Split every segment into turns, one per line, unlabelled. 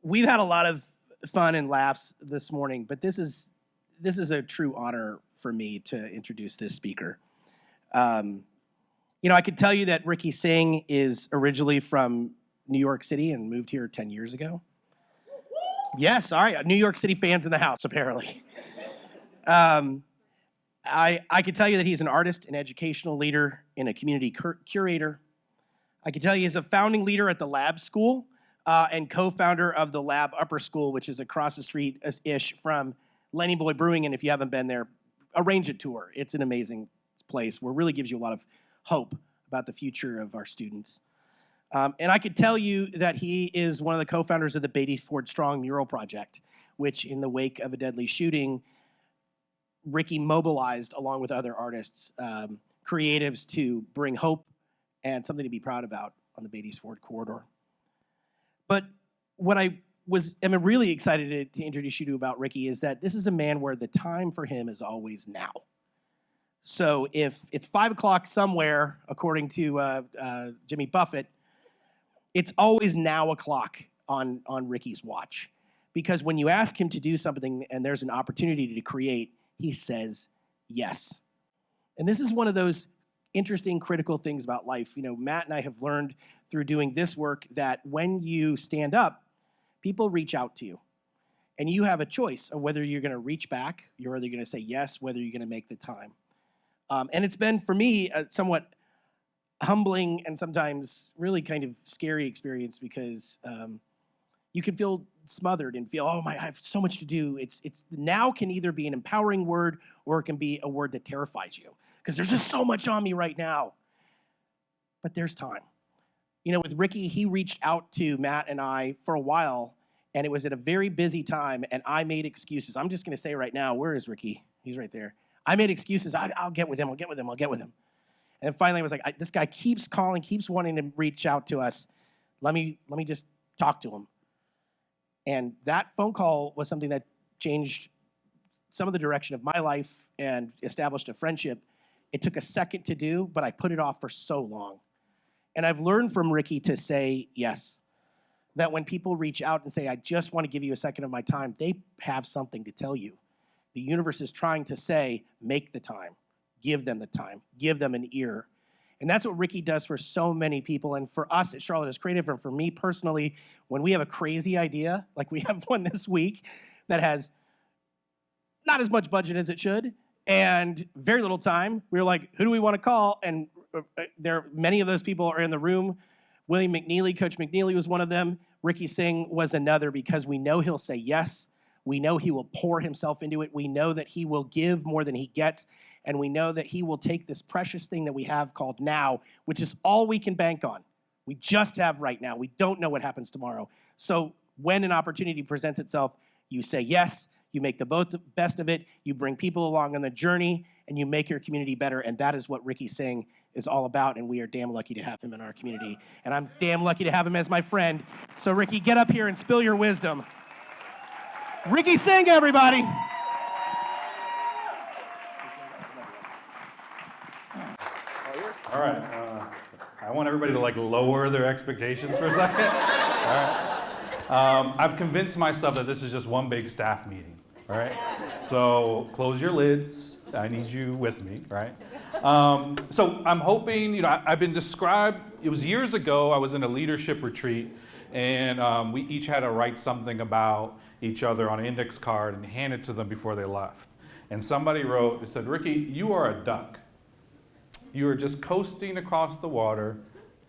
we've had a lot of fun and laughs this morning, but this is a true honor for me to introduce this speaker. I could tell you that Ricky Singh is originally from New York City and moved here 10 years ago. Yes, all right, New York City fans in the house, apparently. I could tell you that he's an artist, an educational leader, and a community curator. I could tell you he's a founding leader at the Lab School and co-founder of the Lab Upper School, which is across the street-ish from Lenny Boy Brewing. And if you haven't been there, arrange a tour. It's an amazing place where it really gives you a lot of hope about the future of our students. And I could tell you that he is one of the co-founders of the Beatty Ford Strong Mural Project, which in the wake of a deadly shooting, Ricky mobilized along with other artists, creatives to bring hope and something to be proud about on the Beatty Ford corridor. But what am really excited to introduce you to about Ricky is that this is a man where the time for him is always now. So if it's 5 o'clock somewhere, according to Jimmy Buffett, it's always now o'clock on Ricky's watch. Because when you ask him to do something and there's an opportunity to create, he says yes. And this is one of those interesting, critical things about life. Matt and I have learned through doing this work that when you stand up, people reach out to you. And you have a choice of whether you're going to reach back, you're whether you're going to say yes, whether you're going to make the time. And it's been, for me, a somewhat humbling and sometimes really kind of scary experience because you can feel smothered and feel, I have so much to do. It's now can either be an empowering word or it can be a word that terrifies you because there's just so much on me right now. But there's time. With Ricky, he reached out to Matt and I for a while, and it was at a very busy time, and I made excuses. I'm just going to say right now, where is Ricky? He's right there. I made excuses. I'll get with him. And finally, I was like, this guy keeps calling, keeps wanting to reach out to us. Let me just talk to him. And that phone call was something that changed some of the direction of my life and established a friendship. It took a second to do, but I put it off for so long. And I've learned from Ricky to say yes. That when people reach out and say, I just want to give you a second of my time, they have something to tell you. The universe is trying to say, make the time. Give them the time. Give them an ear. And that's what Ricky does for so many people. And for us at Charlotte as Creative, and for me personally, when we have a crazy idea, like we have one this week, that has not as much budget as it should, and very little time, we were like, who do we want to call? And many of those people are in the room. William McNeely, Coach McNeely was one of them. Ricky Singh was another, because we know he'll say yes. We know he will pour himself into it. We know that he will give more than he gets. And we know that he will take this precious thing that we have called now, which is all we can bank on. We just have right now. We don't know what happens tomorrow. So when an opportunity presents itself, you say yes, you make the best of it, you bring people along on the journey, and you make your community better. And that is what Ricky Singh is all about, and we are damn lucky to have him in our community. And I'm damn lucky to have him as my friend. So Ricky, get up here and spill your wisdom. Ricky Singh, everybody.
All right, I want everybody to lower their expectations for a second. All right. I've convinced myself that this is just one big staff meeting, all right? So close your lids. I need you with me, right? So I'm hoping, I've been described, it was years ago, I was in a leadership retreat, and we each had to write something about each other on an index card and hand it to them before they left. And somebody wrote, it said, Ricky, you are a duck. You are just coasting across the water,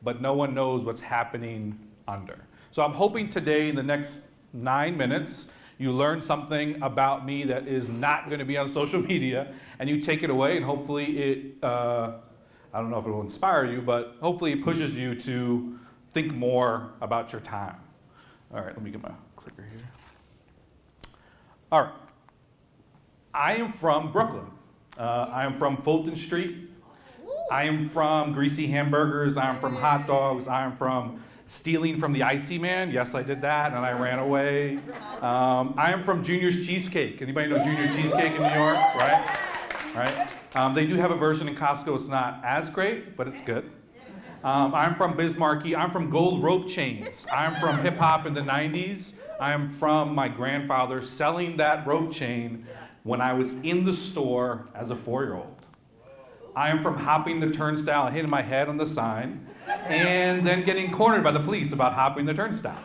but no one knows what's happening under. So I'm hoping today, in the next 9 minutes, you learn something about me that is not going to be on social media, and you take it away, and hopefully it, I don't know if it will inspire you, but hopefully it pushes you to think more about your time. All right, let me get my clicker here. All right. I am from Brooklyn. I am from Fulton Street. I am from greasy hamburgers. I am from hot dogs. I am from stealing from the Icy Man. Yes, I did that, and I ran away. I am from Junior's Cheesecake. Anybody know Junior's Cheesecake in New York? Right? They do have a version in Costco. It's not as great, but it's good. I'm from Bismarcky. I'm from Gold Rope Chains. I'm from hip hop in the 90s. I am from my grandfather selling that rope chain when I was in the store as a 4-year-old. I am from hopping the turnstile and hitting my head on the sign, and then getting cornered by the police about hopping the turnstile.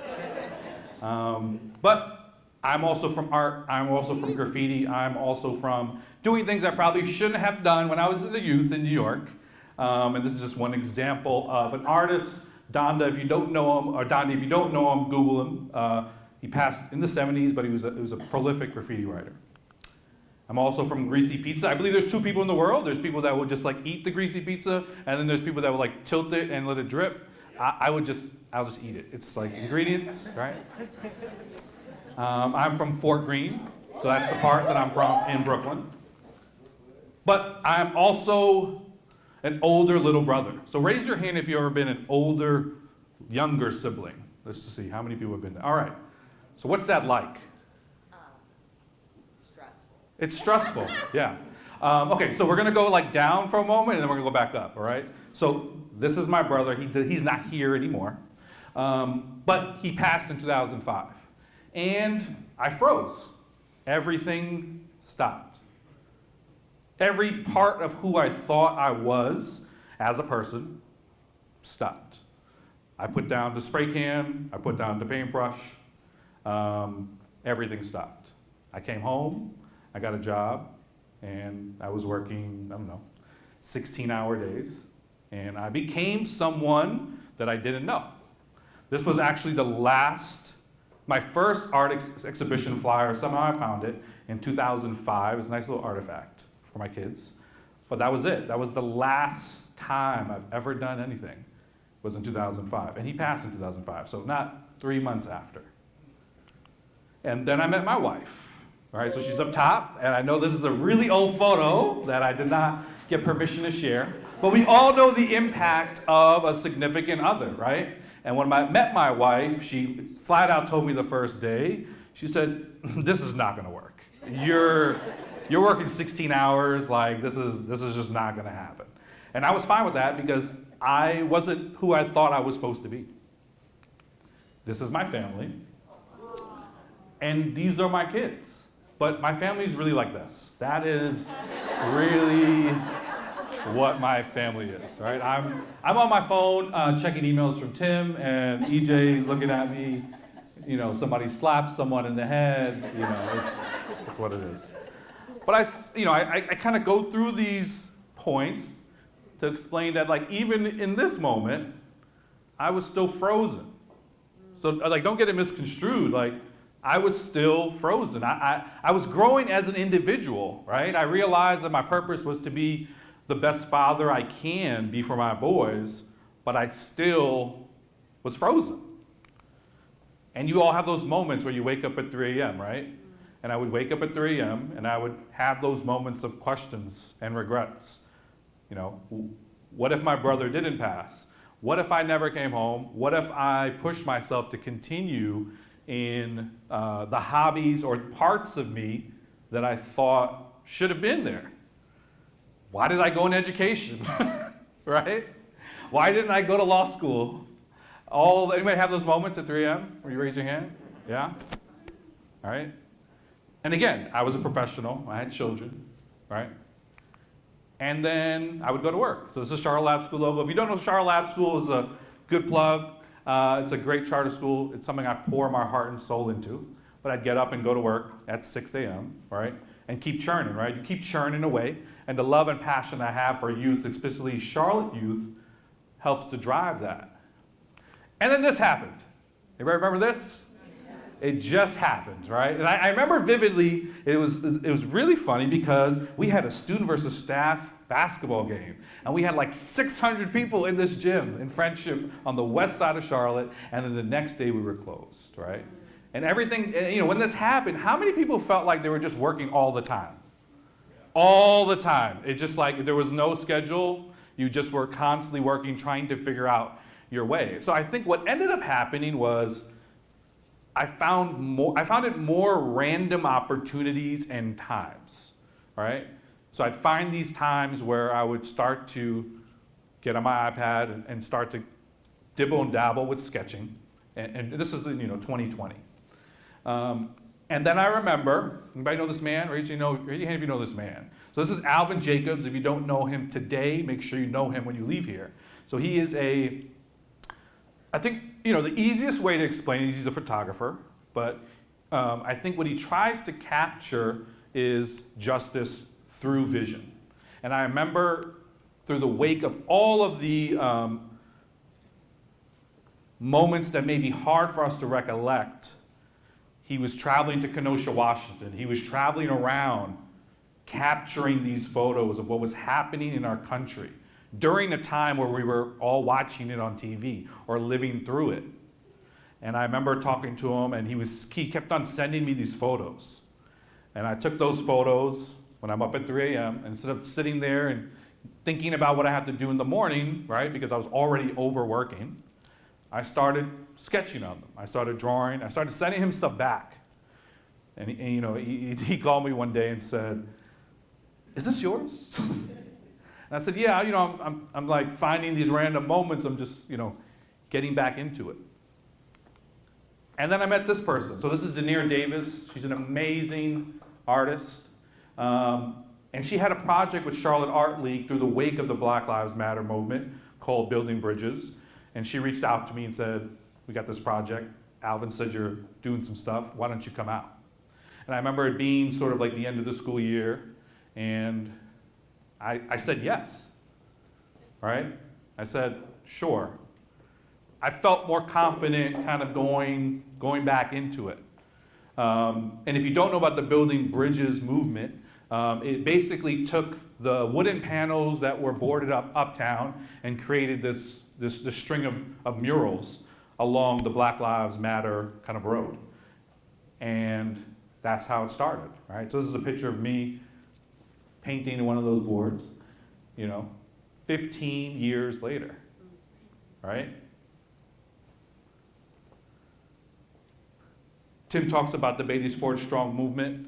But I'm also from art, I'm also from graffiti, I'm also from doing things I probably shouldn't have done when I was a youth in New York. And this is just one example of an artist. Donda, if you don't know him, or Donda, if you don't know him, Google him. He passed in the 70s, but he was a prolific graffiti writer. I'm also from greasy pizza. I believe there's two people in the world. There's people that will just like eat the greasy pizza, and then there's people that will like tilt it and let it drip. I'll just eat it. It's like ingredients, right? I'm from Fort Greene, so that's the part that I'm from in Brooklyn. But I'm also an older little brother. So raise your hand if you've ever been an older, younger sibling. Let's just see how many people have been there. All right. So what's that like?
Stressful.
It's stressful, yeah. Okay, so we're gonna go like down for a moment, and then we're gonna go back up, all right? So this is my brother. He's not here anymore, but he passed in 2005. And I froze. Everything stopped. Every part of who I thought I was as a person stopped. I put down the spray can, I put down the paintbrush, everything stopped. I came home, I got a job, and I was working, 16-hour days, and I became someone that I didn't know. This was actually my first art exhibition flyer. Somehow I found it in 2005. It was a nice little artifact for my kids. But that was it. That was the last time I've ever done anything, was in 2005. And he passed in 2005, so not 3 months after. And then I met my wife. All right, so she's up top, and I know this is a really old photo that I did not get permission to share. But we all know the impact of a significant other, right? And when I met my wife, she flat out told me the first day, she said, "This is not gonna work. You're working 16 hours, like this is just not gonna happen." And I was fine with that because I wasn't who I thought I was supposed to be. This is my family, and these are my kids. But my family is really like this. That is really what my family is, right? I'm on my phone checking emails from Tim, and EJ's looking at me. Somebody slapped someone in the head. It's what it is. But I kind of go through these points to explain that, like, even in this moment, I was still frozen. So, like, don't get it misconstrued. Like, I was still frozen. I was growing as an individual, right? I realized that my purpose was to be the best father I can be for my boys, but I still was frozen. And you all have those moments where you wake up at 3 a.m., right? And I would wake up at 3 a.m. and I would have those moments of questions and regrets. What if my brother didn't pass? What if I never came home? What if I pushed myself to continue in the hobbies or parts of me that I thought should have been there? Why did I go in education, right? Why didn't I go to law school? Anybody have those moments at 3 a.m. where you raise your hand? Yeah? All right. And again, I was a professional. I had children, right? And then I would go to work. So this is Charlotte Lab School logo. If you don't know, Charlotte Lab School is a good plug. It's a great charter school. It's something I pour my heart and soul into. But I'd get up and go to work at 6 a.m., right? And keep churning, right? You keep churning away. And the love and passion I have for youth, especially Charlotte youth, helps to drive that. And then this happened. Anybody remember this? It just happened, right? And I remember vividly, it was really funny because we had a student versus staff basketball game. And we had like 600 people in this gym in Friendship on the west side of Charlotte. And then the next day we were closed, right? And everything, when this happened, how many people felt like they were just working all the time? All the time. It just like there was no schedule. You just were constantly working, trying to figure out your way. So I think what ended up happening was I found it more random opportunities and times, all right? So I'd find these times where I would start to get on my iPad and start to dibble and dabble with sketching. And this is 2020. And then I remember, anybody know this man? Raise your hand if you know this man. So this is Alvin Jacobs. If you don't know him today, make sure you know him when you leave here. So he is I think, the easiest way to explain it is he's a photographer, but I think what he tries to capture is justice through vision. And I remember through the wake of all of the moments that may be hard for us to recollect, he was traveling to Kenosha, Washington. He was traveling around capturing these photos of what was happening in our country during a time where we were all watching it on TV or living through it. And I remember talking to him, and he kept on sending me these photos. And I took those photos when I'm up at 3 a.m. and instead of sitting there and thinking about what I have to do in the morning, right, because I was already overworking, I started sketching on them. I started drawing. I started sending him stuff back. And he called me one day and said, "Is this yours?" And I said, "Yeah, I'm like finding these random moments. I'm just, getting back into it." And then I met this person. So this is Denier Davis. She's an amazing artist. And she had a project with Charlotte Art League through the wake of the Black Lives Matter movement called Building Bridges. And she reached out to me and said, "We got this project. Alvin said you're doing some stuff. Why don't you come out?" And I remember it being sort of like the end of the school year. And I said yes, right? I said, sure. I felt more confident kind of going back into it. And if you don't know about the Building Bridges movement, it basically took the wooden panels that were boarded up uptown and created this string of murals along the Black Lives Matter kind of road. And that's how it started, right? So this is a picture of me painting one of those boards, 15 years later, right? Tim talks about the Beatties Ford Strong movement.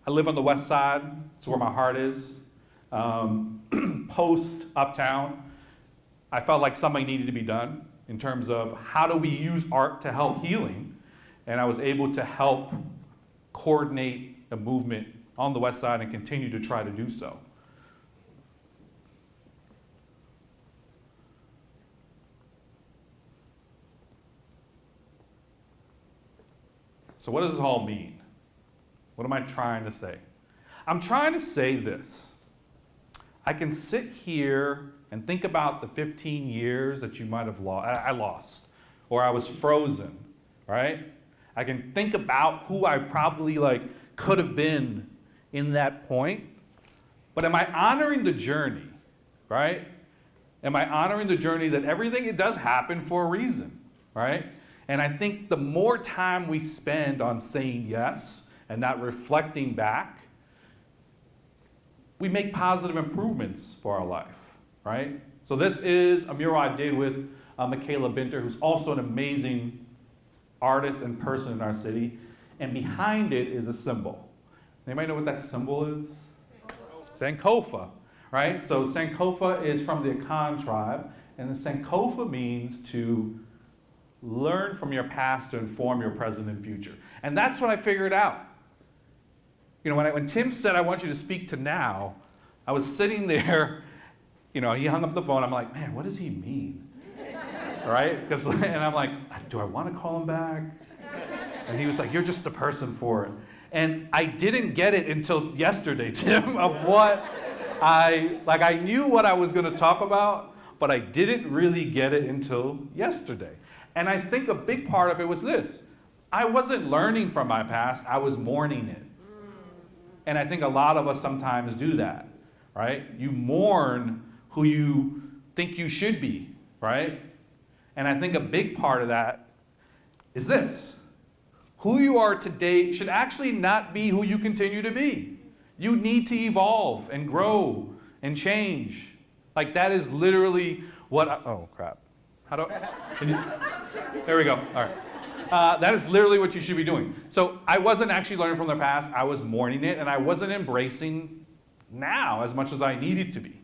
I live on the west side. It's where my heart is. Post Uptown, I felt like something needed to be done in terms of how do we use art to help healing. And I was able to help coordinate a movement on the west side and continue to try to do so. So what does this all mean? What am I trying to say? I'm trying to say this. I can sit here and think about the 15 years that you might have lost, or I was frozen, right? I can think about who I probably could have been in that point. But am I honoring the journey, right? Am I honoring the journey that everything, it does happen for a reason, right? And I think the more time we spend on saying yes and not reflecting back, we make positive improvements for our life, right? So this is a mural I did with Michaela Binter, who's also an amazing artist and person in our city. And behind it is a symbol. Anybody know what that symbol is? Sankofa, right? So Sankofa is from the Akan tribe, and the Sankofa means to learn from your past to inform your present and future. And that's what I figured out. When Tim said, "I want you to speak to now," I was sitting there, he hung up the phone. I'm like, man, what does he mean? Right? And I'm like, do I want to call him back? And he was like, "You're just the person for it." And I didn't get it until yesterday, Tim, of what I knew what I was going to talk about, but I didn't really get it until yesterday. And I think a big part of it was this. I wasn't learning from my past, I was mourning it. And I think a lot of us sometimes do that, right? You mourn who you think you should be, right? And I think a big part of that is this. Who you are today should actually not be who you continue to be. You need to evolve and grow and change. That is literally what oh crap. There we go, all right. That is literally what you should be doing. So I wasn't actually learning from the past, I was mourning it, and I wasn't embracing now as much as I needed to be.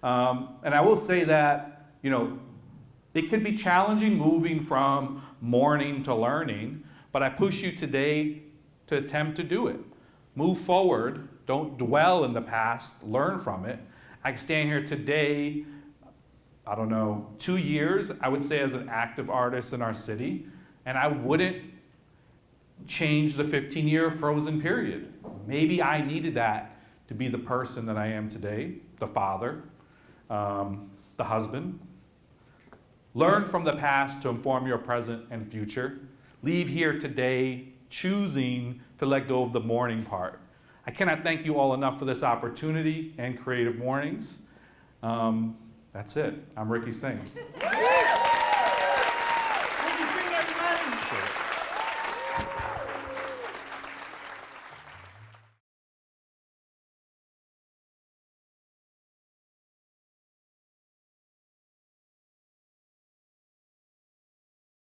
And I will say that, it can be challenging moving from mourning to learning, but I push you today to attempt to do it. Move forward, don't dwell in the past, learn from it. I stand here today, I don't know, 2 years, I would say, as an active artist in our city, and I wouldn't change the 15-year frozen period. Maybe I needed that to be the person that I am today, the father, the husband. Learn from the past to inform your present and future. Leave here today choosing to let go of the mourning part. I cannot thank you all enough for this opportunity and Creative Mornings. That's it. I'm Ricky Singh.